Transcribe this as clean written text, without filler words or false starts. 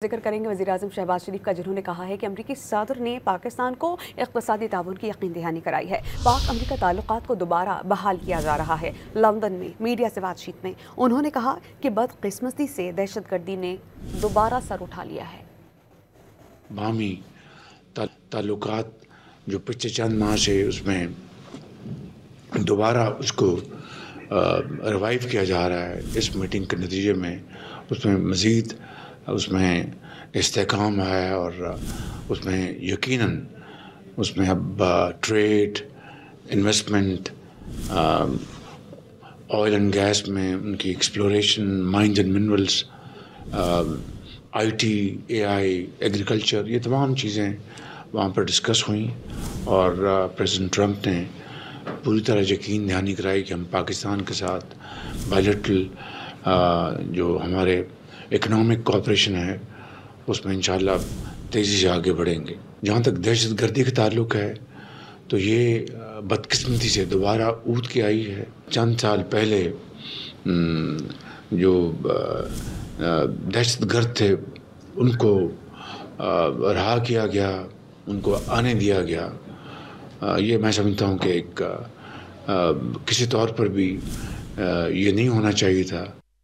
ذکر کریں گے وزیراعظم شہباز شریف کا، جنہوں نے کہا ہے کہ امریکی صدر نے پاکستان کو اقتصادی تعاون کی یقین دہانی کرائی ہے۔ پاک امریکہ تعلقات کو دوبارہ بحال کیا جا رہا ہے۔ لندن میں میڈیا سے بات چیت میں انہوں نے کہا کہ بدقسمتی سے دہشت گردی نے دوبارہ سر اٹھا لیا ہے۔ باہمی تعلقات جو پچھلے چند ماہ سے اس میں دوبارہ اس کو ریوائیو کیا جا رہا ہے، اس میٹنگ کے نتیجے میں اس میں مزید اس میں استحکام ہے، اور اس میں یقیناً اس میں اب trade, investment, oil and gas میں ان کی exploration, mines and minerals, IT, AI, agriculture, یہ تمام چیزیں وہاں پر ڈسکس ہوئیں، اور پریزیڈنٹ ٹرمپ نے پوری طرح یقین دہانی کرائی کہ ہم پاکستان کے ساتھ بائیلیٹرل جو ہمارے اکنامک کوآپریشن ہے اس میں انشاءاللہ تیزی سے آگے بڑھیں گے۔ جہاں تک دہشت گردی کا تعلق ہے تو یہ بدقسمتی سے دوبارہ اٹھ کے آئی ہے۔ چند سال پہلے جو دہشت گرد تھے ان کو رہا کیا گیا، ان کو آنے دیا گیا۔ یہ میں سمجھتا ہوں کہ ایک کسی طور پر بھی یہ نہیں ہونا چاہیے تھا۔